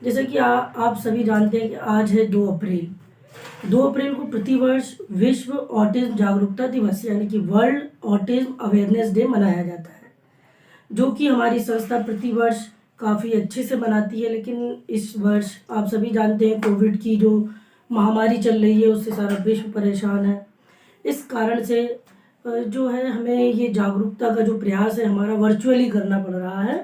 जैसे कि आप सभी जानते हैं कि आज है 2 अप्रैल। 2 अप्रैल को प्रतिवर्ष विश्व ऑटिज्म जागरूकता दिवस यानी कि वर्ल्ड ऑटिज्म अवेयरनेस डे मनाया जाता है, जो कि हमारी संस्था प्रतिवर्ष काफ़ी अच्छे से मनाती है। लेकिन इस वर्ष आप सभी जानते हैं कोविड की जो महामारी चल रही है उससे सारा विश्व परेशान है। इस कारण से जो है हमें ये जागरूकता का जो प्रयास है हमारा वर्चुअली करना पड़ रहा है।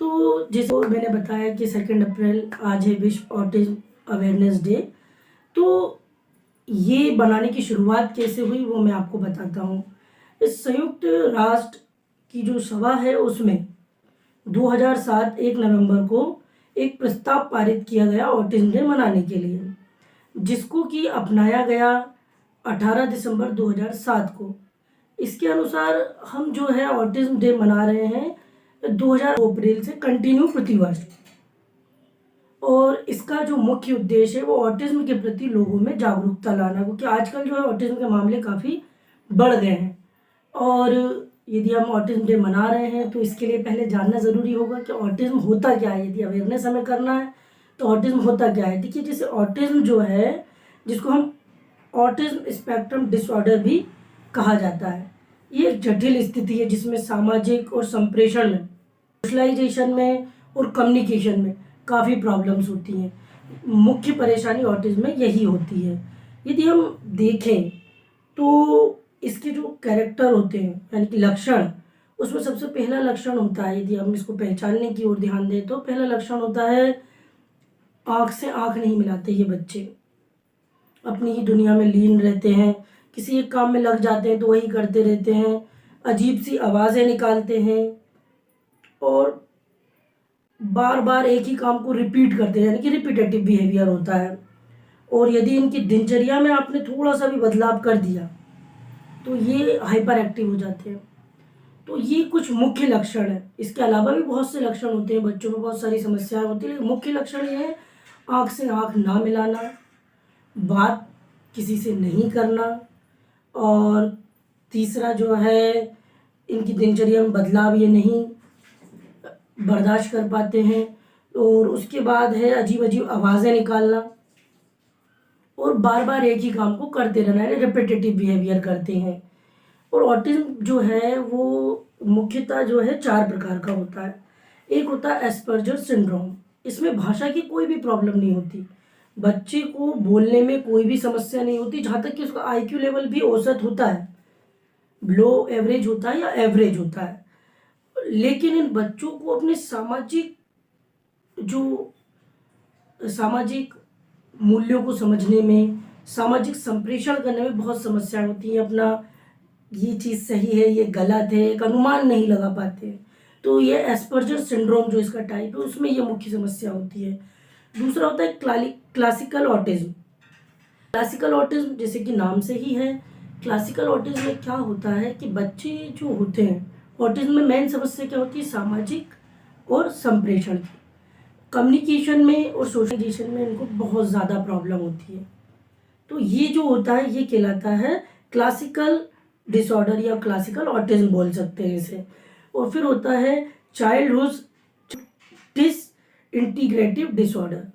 तो जैसे मैंने बताया कि 2 अप्रैल आज है विश्व ऑटिज्म अवेयरनेस डे। तो ये बनाने की शुरुआत कैसे हुई वो मैं आपको बताता हूँ। इस संयुक्त राष्ट्र की जो सभा है उसमें 2007 1 नवंबर को एक प्रस्ताव पारित किया गया ऑटिज्म डे मनाने के लिए, जिसको कि अपनाया गया 18 दिसंबर 2007 को। इसके अनुसार हम जो है ऑटिज्म डे मना रहे हैं 2002 अप्रैल से कंटिन्यू प्रतिवर्ष। और इसका जो मुख्य उद्देश्य है वो ऑटिज्म के प्रति लोगों में जागरूकता लाना, क्योंकि आजकल जो है ऑटिज्म के मामले काफ़ी बढ़ गए हैं। और यदि हम ऑटिज्म डे मना रहे हैं तो इसके लिए पहले जानना ज़रूरी होगा कि ऑटिज्म होता क्या है। यदि अवेयरनेस हमें करना है तो ऑटिज्म होता क्या है। देखिए, जैसे ऑटिज्म जो है, जिसको हम ऑटिज्म स्पेक्ट्रम डिसऑर्डर भी कहा जाता है, ये एक जटिल स्थिति है जिसमें सामाजिक और संप्रेषण में, सोशलाइजेशन में और कम्युनिकेशन में काफ़ी प्रॉब्लम्स होती हैं। मुख्य परेशानी ऑटिज्म में यही होती है। यदि हम देखें तो इसके जो कैरेक्टर होते हैं यानी कि लक्षण, उसमें सबसे पहला लक्षण होता है, यदि हम इसको पहचानने की ओर ध्यान दें तो पहला लक्षण होता है आँख से आँख नहीं मिलाते। ये बच्चे अपनी ही दुनिया में लीन रहते हैं, किसी एक काम में लग जाते हैं तो वही करते रहते हैं, अजीब सी आवाज़ें निकालते हैं और बार बार एक ही काम को रिपीट करते हैं, यानी कि रिपीटेटिव बिहेवियर होता है। और यदि इनकी दिनचर्या में आपने थोड़ा सा भी बदलाव कर दिया तो ये हाइपर एक्टिव हो जाते हैं। तो ये कुछ मुख्य लक्षण है। इसके अलावा भी बहुत से लक्षण होते हैं, बच्चों में बहुत सारी समस्याएं होती हैं, लेकिन मुख्य लक्षण ये है आँख से आँख ना मिलाना, बात किसी से नहीं करना, और तीसरा जो है इनकी दिनचर्या में बदलाव ये नहीं बर्दाश्त कर पाते हैं। और उसके बाद है अजीब अजीब आवाज़ें निकालना और बार बार एक ही काम को करते रहना, यानी रिपीटेटिव बिहेवियर करते हैं। और ऑटिज्म जो है वो मुख्यतः जो है 4 प्रकार का होता है। एक होता है एस्पर्जर सिंड्रोम। इसमें भाषा की कोई भी प्रॉब्लम नहीं होती, बच्चे को बोलने में कोई भी समस्या नहीं होती, जहाँ तक कि उसका आईक्यू लेवल भी औसत होता है, लो एवरेज होता है या एवरेज होता है। लेकिन इन बच्चों को अपने सामाजिक मूल्यों को समझने में, सामाजिक संप्रेषण करने में बहुत समस्याएं होती हैं। अपना ये चीज़ सही है, ये गलत है, एक अनुमान नहीं लगा पाते हैं। तो ये एस्पर्जर सिंड्रोम जो इसका टाइप है उसमें ये मुख्य समस्या होती है। दूसरा होता है क्लासिकल ऑटिज्म। क्लासिकल ऑटिज्म जैसे कि नाम से ही है, क्लासिकल ऑटिज्म में क्या होता है कि बच्चे जो होते हैं, ऑटिज्म में मेन समस्या क्या होती है, सामाजिक और संप्रेषण की, कम्युनिकेशन में और सोशलाइजेशन में इनको बहुत ज़्यादा प्रॉब्लम होती है। तो ये जो होता है ये कहलाता है क्लासिकल डिसऑर्डर या क्लासिकल ऑटिज्म बोल सकते हैं इसे। और फिर होता है चाइल्डहुड डिस इंटीग्रेटिव डिसऑर्डर।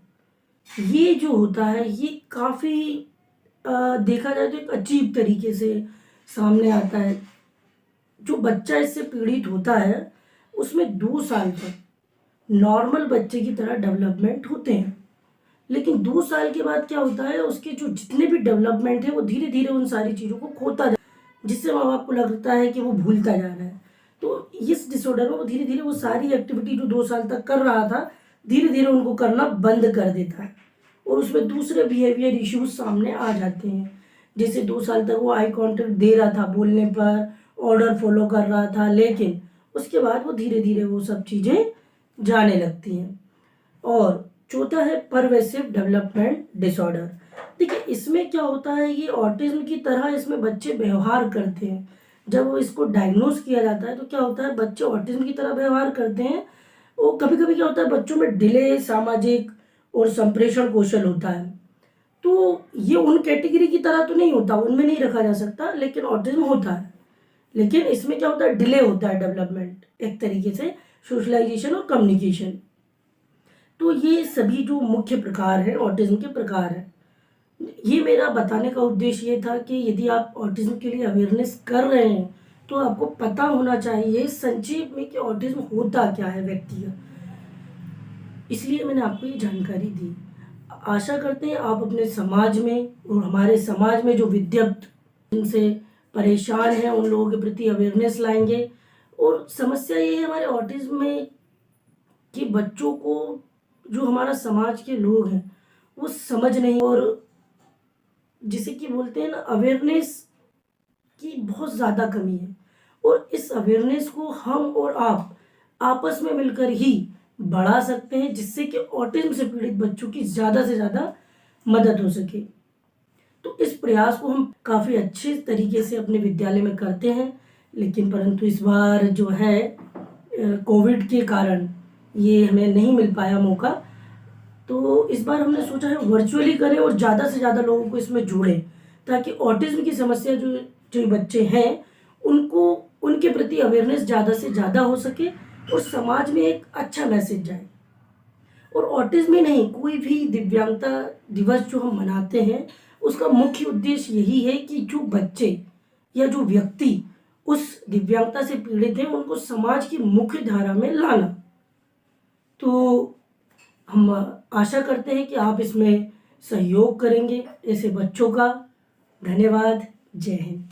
ये जो होता है ये काफ़ी देखा जाए तो एक अजीब तरीके से सामने आता है। जो बच्चा इससे पीड़ित होता है उसमें 2 साल तक नॉर्मल बच्चे की तरह डेवलपमेंट होते हैं, लेकिन 2 साल के बाद क्या होता है, उसके जो जितने भी डेवलपमेंट है वो धीरे धीरे उन सारी चीज़ों को खोता जाता है, जिससे माँ बाप को लगता है कि वो भूलता जा रहा है। तो इस डिसऑर्डर में वो धीरे धीरे वो सारी एक्टिविटी जो 2 साल तक कर रहा था धीरे धीरे उनको करना बंद कर देता है, और उसमें दूसरे बिहेवियर इश्यूज सामने आ जाते हैं। जैसे 2 साल तक वो आई कांटेक्ट दे रहा था, बोलने पर ऑर्डर फॉलो कर रहा था, लेकिन उसके बाद वो धीरे धीरे वो सब चीज़ें जाने लगती हैं। और चौथा है परवेसिव डेवलपमेंट डिसऑर्डर। देखिए, इसमें क्या होता है, ये ऑटिज्म की तरह इसमें बच्चे व्यवहार करते हैं। जब वो इसको डायग्नोज किया जाता है तो क्या होता है, बच्चे ऑटिज्म की तरह व्यवहार करते हैं। वो कभी कभी क्या होता है, बच्चों में डिले सामाजिक और संप्रेषण कौशल होता है। तो ये उन कैटेगरी की तरह तो नहीं होता, उनमें नहीं रखा जा सकता, लेकिन ऑटिज्म होता है। लेकिन इसमें क्या होता है, डिले होता है डेवलपमेंट, एक तरीके से सोशलाइजेशन और कम्युनिकेशन। तो ये सभी जो मुख्य प्रकार हैं ऑटिज्म के प्रकार हैं। ये मेरा बताने का उद्देश्य ये था कि यदि आप ऑटिज्म के लिए अवेयरनेस कर रहे हैं तो आपको पता होना चाहिए संक्षेप में कि ऑटिज्म होता क्या है व्यक्ति का, इसलिए मैंने आपको ये जानकारी दी। आशा करते हैं आप अपने समाज में और हमारे समाज में जो विद्यार्थी जिनसे परेशान हैं उन लोगों के प्रति अवेयरनेस लाएंगे। और समस्या ये है हमारे ऑटिज्म में कि बच्चों को जो हमारा समाज के लोग हैं वो समझ नहीं, और जिसे कि बोलते हैं ना अवेयरनेस की बहुत ज़्यादा कमी है। और इस अवेयरनेस को हम और आप आपस में मिलकर ही बढ़ा सकते हैं जिससे कि ऑटिज्म से पीड़ित बच्चों की ज़्यादा से ज़्यादा मदद हो सके। तो इस प्रयास को हम काफ़ी अच्छे तरीके से अपने विद्यालय में करते हैं, लेकिन परंतु इस बार जो है कोविड के कारण ये हमें नहीं मिल पाया मौका। तो इस बार हमने सोचा है वर्चुअली करें और ज़्यादा से ज़्यादा लोगों को इसमें जोड़ें, ताकि ऑटिज्म की समस्या जो जो बच्चे हैं उनको उनके प्रति अवेयरनेस ज़्यादा से ज़्यादा हो सके और समाज में एक अच्छा मैसेज जाए। और ऑटिज्म ही नहीं, कोई भी दिव्यांगता दिवस जो हम मनाते हैं उसका मुख्य उद्देश्य यही है कि जो बच्चे या जो व्यक्ति उस दिव्यांगता से पीड़ित हैं उनको समाज की मुख्य धारा में लाना। तो हम आशा करते हैं कि आप इसमें सहयोग करेंगे ऐसे बच्चों का। धन्यवाद। जय हिंद।